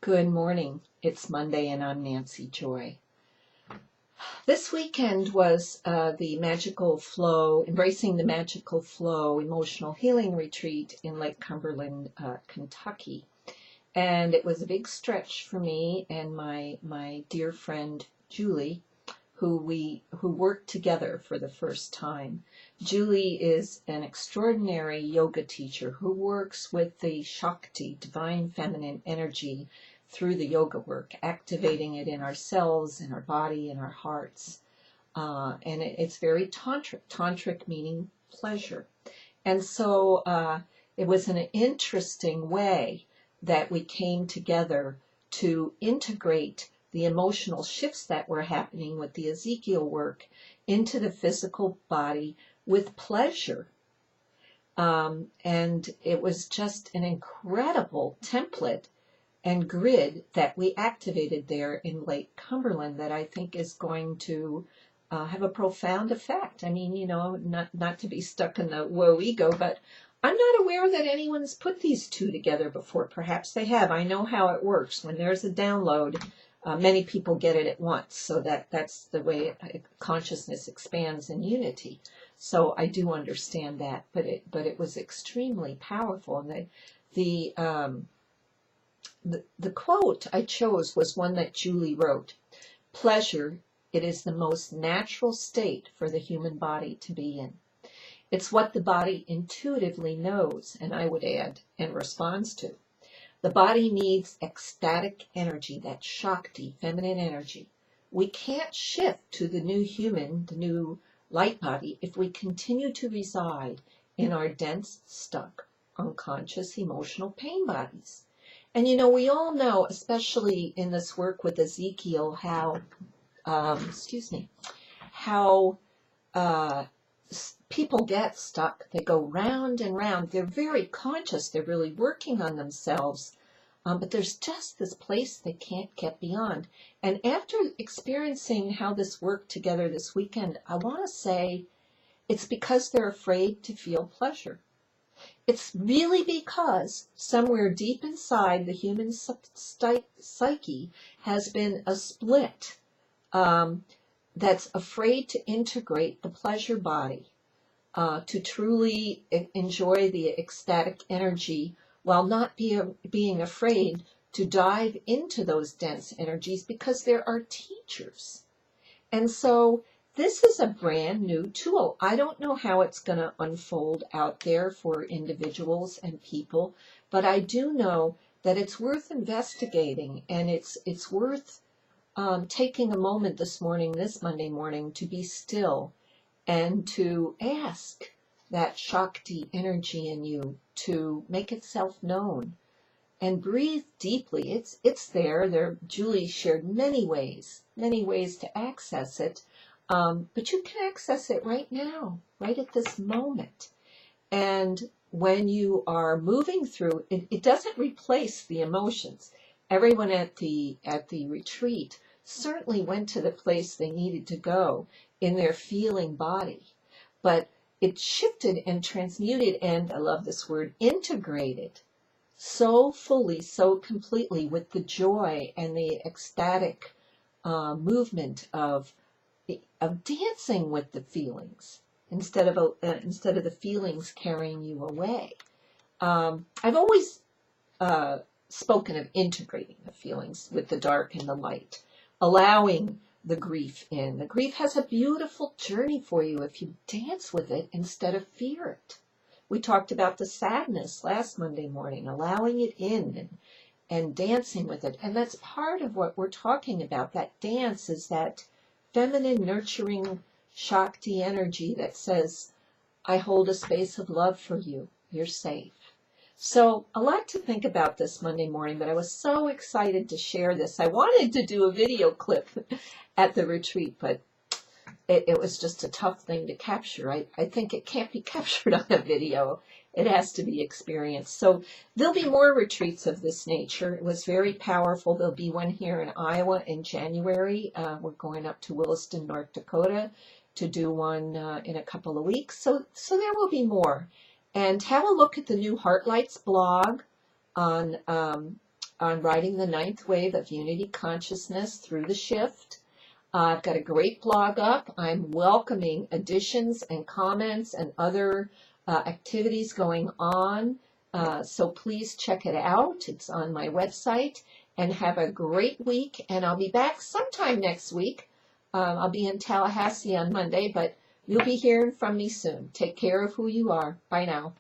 Good morning. It's Monday and I'm Nancy Joy. This weekend was the Magical Flow, Embracing the Magical Flow Emotional Healing Retreat in Lake Cumberland, Kentucky. And it was a big stretch for me and my dear friend Julie, who worked together for the first time. Julie is an extraordinary yoga teacher who works with the Shakti, divine feminine energy, through the yoga work, activating it in ourselves, in our body, in our hearts. And it's very tantric meaning pleasure. And so it was an interesting way that we came together to integrate the emotional shifts that were happening with the Ezekiel work into the physical body with pleasure. And it was just an incredible template and grid that we activated there in Lake Cumberland that I think is going to have a profound effect. I mean, not to be stuck in the woe ego, but I'm not aware that anyone's put these two together before. Perhaps they have. I know how it works. When there's a download, many people get it at once. So that's the way consciousness expands in unity. So I do understand that, but it was extremely powerful. And the quote I chose was one that Julie wrote. Pleasure, it is the most natural state for the human body to be in. It's what the body intuitively knows, and I would add, and responds to. The body needs ecstatic energy, that Shakti, feminine energy. We can't shift to the new human, the new light body, if we continue to reside in our dense, stuck, unconscious, emotional pain bodies. And we all know, especially in this work with Ezekiel, how people get stuck. They go round and round. They're very conscious. They're really working on themselves. But there's just this place they can't get beyond. And after experiencing how this worked together this weekend, I want to say it's because they're afraid to feel pleasure. It's really because somewhere deep inside the human psyche has been a split that's afraid to integrate the pleasure body, to truly enjoy the ecstatic energy while not being afraid to dive into those dense energies because there are teachers. And so this is a brand new tool. I don't know how it's going to unfold out there for individuals and people, but I do know that it's worth investigating, and it's worth taking a moment this Monday morning, to be still and to ask that Shakti energy in you to make itself known and breathe deeply. It's there. Julie shared many ways to access it. But you can access it right now, right at this moment. And when you are moving through, it doesn't replace the emotions. Everyone at the retreat certainly went to the place they needed to go in their feeling body. But it shifted and transmuted, and I love this word, integrated so fully, so completely with the joy and the ecstatic movement of dancing with the feelings instead of the feelings carrying you away. I've always spoken of integrating the feelings with the dark and the light, allowing the grief in. The grief has a beautiful journey for you if you dance with it instead of fear it. We talked about the sadness last Monday morning, allowing it in and dancing with it. And that's part of what we're talking about. That dance is that feminine, nurturing Shakti energy that says, I hold a space of love for you. You're safe. So a lot to think about this Monday morning, but I was so excited to share this. I wanted to do a video clip at the retreat, but it was just a tough thing to capture. I think it can't be captured on a video. It has to be experienced. So there'll be more retreats of this nature. It was very powerful. There'll be one here in Iowa in January. We're going up to Williston, North Dakota to do one in a couple of weeks. So there will be more. And have a look at the new Heartlights blog on on writing the 9th wave of unity consciousness through the shift. I've got a great blog up. I'm welcoming additions and comments and other activities going on. So please check it out. It's on my website. And have a great week. And I'll be back sometime next week. I'll be in Tallahassee on Monday, but you'll be hearing from me soon. Take care of who you are. Bye now.